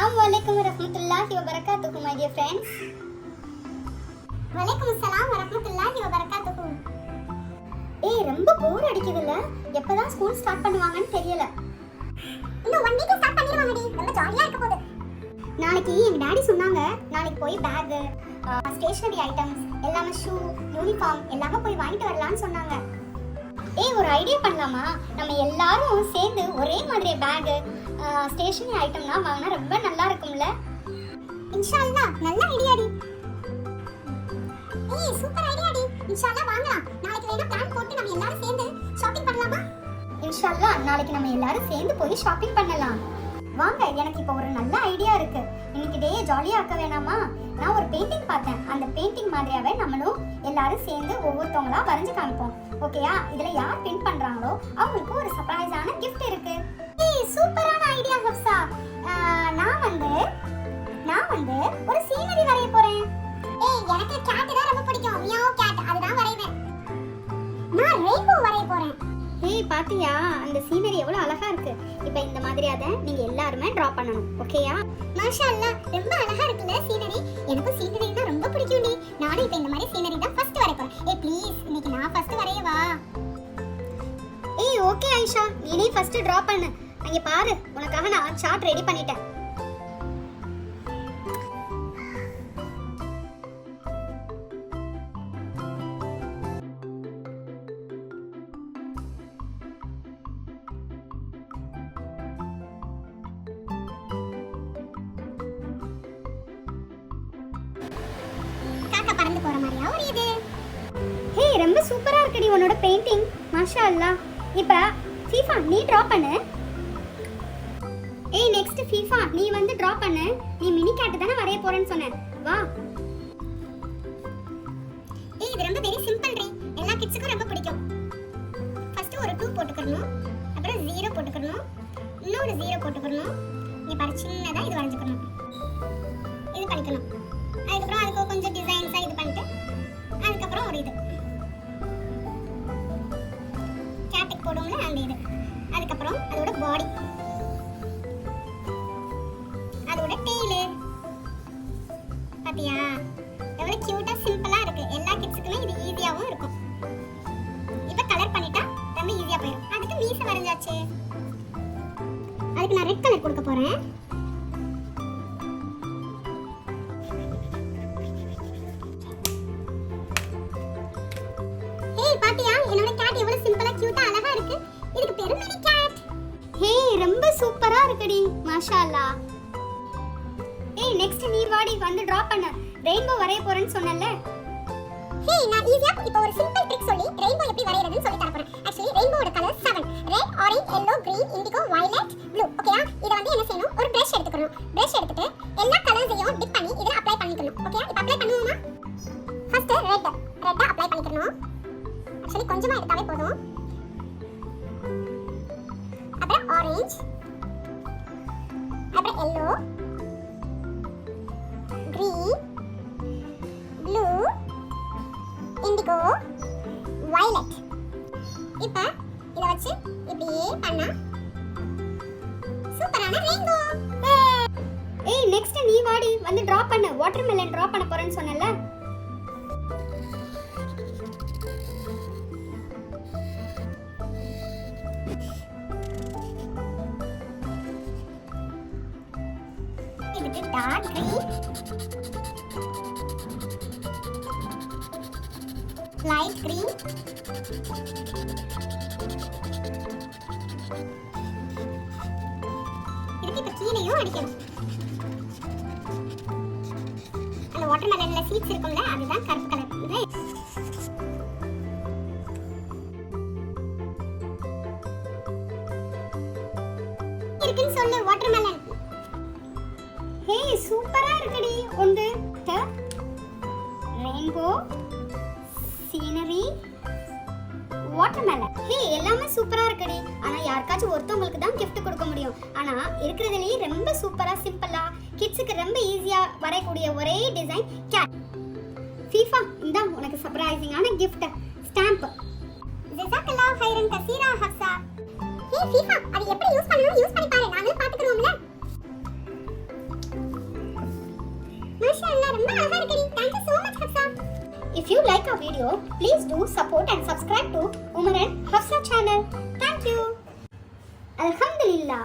Assalamualaikum warahmatullahi wabarakatuh my dear friends. Waalaikumsalam warahmatullahi wabarakatuh. ரொம்ப போர் அடிக்குதுல. எப்பதான் school start பண்ணுவாங்கன்னு தெரியல. இன்னும் 1 வீக்ல ஸ்டார்ட் பண்ணிடுவாங்கடி. ரொம்ப ஜாலியா இருக்க போகுது. நாளைக்கு எங்க டாடி சொன்னாங்க நாளைக்கு போய் பேக், ஸ்டேஷனரி ஐட்டம்ஸ், எல்லாமே ஷூ, யூனிஃபார்ம் எல்லாமே போய் வாங்கிட்டு வரலாம்னு சொன்னாங்க. ஒரு ஐடியா பண்ணலாமா? நம்ம எல்லாரும் சேர்ந்து ஒரே மாதிரி பேக், ஸ்டேஷனரி ஐட்டம்லாம் வாங்கினா ரொம்ப நல்லா இருக்கும்ல. இன்ஷா அல்லாஹ் நல்ல ஐடியாடி. சூப்பர் ஐடியாடி. இன்ஷா அல்லாஹ் வாங்கலாம். நாளைக்கு வேணா பிளான் போட்டு நம்ம எல்லாரும் சேர்ந்து ஷாப்பிங் பண்ணலாமா? இன்ஷா அல்லாஹ் நாளைக்கு நம்ம எல்லாரும் சேர்ந்து போய் ஷாப்பிங் பண்ணலாம். வாங்க, எனக்கு இப்போ ஒரு நல்ல ஐடியா இருக்கு. இன்னைக்கு டே ஜாலியா ஆக்க வேணாமா? நான் ஒரு பெயிண்டிங் பார்த்தேன். அந்த பெயிண்டிங் மாதிரியாவே நம்மளும் எல்லாரும் சேர்ந்து ஒவ்வொருத்தவங்களா வரைஞ்சு காமிப்போம். ஓகேயா? இதுல யார் பிரிண்ட் பண்றாங்களோ அவங்களுக்கு ஒரு சர்ப்ரைஸான gift இருக்கு. சூப்பரான ஐடியா ஹப்சா. நான் வந்து ஒரு சீனரி வரைய போறேன். எனக்கு கேட் தான் ரொம்ப பிடிக்கும். மியாவ் கேட், அதுதான் வரைவேன். நான் ரெயின்போ வரைய போறேன். பாத்தியா அந்த சீனரி எவ்வளவு அழகா இருக்கு. இப்போ இந்த மாதிரி அத நீங்க எல்லாரும் டிரா பண்ணனும். ஓகேயா? மாஷா அல்லாஹ், ரொம்ப அழகா இருக்குல சீனரி. எனக்கு சீனரினா ரொம்ப பிடிக்கும்டி. நானும் இப்போ இந்த மாதிரி சீனரி தான் ஃபர்ஸ்ட் வரைய போறேன். ப்ளீஸ் இன்னைக்கு நான் ஃபர்ஸ்ட் வரையவா? ஓகே ஆயிஷா, நீனே ஃபர்ஸ்ட் டிரா பண்ணு. அங்க பாரு, உனக்காக நான் சார்ட் ரெடி பண்ணிட்டேன். பறந்து போற மாதிரியா ஒரு இது. ரொம்ப சூப்பரா இருக்குடி உன்னோட பெயிண்டிங். மாஷா அல்லாஹ். இப்போ ஃபீஃபா நீ டிரா பண்ணு. நெக்ஸ்ட் ஃபீஃபா நீ வந்து டிரா பண்ணு. நீ மினி கேட் தான வரைய போறேன்னு சொன்ன. வா. இது ரொம்ப வெரி சிம்பிள் டி. எல்லா கிட்ஸ்க்கும் ரொம்ப பிடிக்கும். ஃபர்ஸ்ட் ஒரு 2 போட்டுக்கறணும். அப்புறம் 0 போட்டுக்கறணும். இன்னொரு 0 போட்டுக்கறணும். இங்க பாரு, சின்னதா இது வரைஞ்சுக்கணும். இது பண்ணிக்கணும். அதுக்கப்புறம் அதுக்கு கொஞ்சம் டிசைன்ஸா இது பண்ணிட்டு அதுக்கப்புறம் ஒரு இது கேட்டுக்கு போடுவோம்ல அந்த இது. அதுக்கப்புறம் அதோட பாடி, அதோட டெய்லு. பாத்தியா எவ்வளவு கியூட்டா சிம்பிளா இருக்கு. எல்லா கிட்ஸுக்குமே இது ஈஸியாவும் இருக்கும். இப்ப கலர் பண்ணிட்டா ரொம்ப ஈஸியா போயிடும். அதுக்கு மீசை வரைஞ்சாச்சு. அதுக்கு நான் ரெட் கலர் கொடுக்க போறேன். பாத்தியா என்னோட கேட் எவ்வளவு சிம்பிளா கியூட்டா அழகா இருக்கு. இதுக்கு பேரு மினி கேட். ரொம்ப சூப்பரா இருக்குடி. மாஷா அல்லாஹ். நெக்ஸ்ட் நீ வாடி வந்து டிரா பண்ணு. ரெயின்போ வரைய போறேன்னு சொன்னல்ல. நான் ஈஸியா இப்போ ஒரு சிம்பிள் ட்ரிக் சொல்லி ரெயின்போ எப்படி வரையறதுன்னு சொல்லி தர போறேன். एक्चुअली ரெயின்போவோட colour 7. Red, orange, yellow, green, indigo, violet, blue. ஓகேயா? இத வந்து என்ன செய்யணும்? ஒரு பிரஷ் எடுத்துக்கணும். பிரஷ் எடுத்துட்டு எல்லா கலர்ஸையும் டிப் பண்ணி இதல அப்ளை பண்ணிக்கணும். ஓகேயா? இப்போ அப்ளை பண்ணுவோமா? ஃபர்ஸ்ட் ரெட் அப்ளை பண்ணிக்கணும். एक्चुअली கொஞ்சமா எடுத்தாலே போதும். அப்புறம் ஆரஞ்சு, அப்புறம் yellow, green, blue, indigo, violet. இப்போ இத வச்சு இப்படியே பண்ணா சூப்பரான ரெயின்போ. நெக்ஸ்ட் நீ வாடி வந்து டிரா பண்ணு. வாட்டர்மெலன் டிரா பண்ண போறேன்னு சொன்னல்ல. dark green, light green, இதுக்கு இப்ப கீழையும் அடிக்கணும். அந்த வாட்டர்மெலன்ல சீட்ஸ் இருக்கும்ல, அதுதான் கருப்பு கலர். இருக்குன்னு சொல்லு வாட்டர்மெலன். சூப்பரா இருக்குடி. ஒன்று ரெயின்போ, சீனரி, வாட்டர்மெலன். எல்லாமே சூப்பரா இருக்குடி. ஆனா யாருக்காச்சும் ஒருத்தவங்களுக்கு தான் gift கொடுக்க முடியும். ஆனா இருக்கிறதுலயே ரொம்ப சூப்பரா சிம்பிளா கிட்ஸ்க்கு ரொம்ப ஈஸியா வரக்கூடிய ஒரே டிசைன் கேட். ஃபீஃபா இந்தா உனக்கு சர்ப்ரைசிங்கான gift ஸ்டாம்ப். ஜஸாக்கல்லாஹ் ஹைரன் கஸீரா ஹப்ஸா. ஃபீஃபா அது எப்படி யூஸ் பண்ணனும் யூஸ் பண்ணி பாரு. நாங்களும் பாத்துக்கறோம்ல. ரொம்ப அழகா இருக்குடி. Thank you so much Hafsa. If you like our video, please do support and subscribe to Umar and Hafsa channel. Thank you. Alhamdulillah.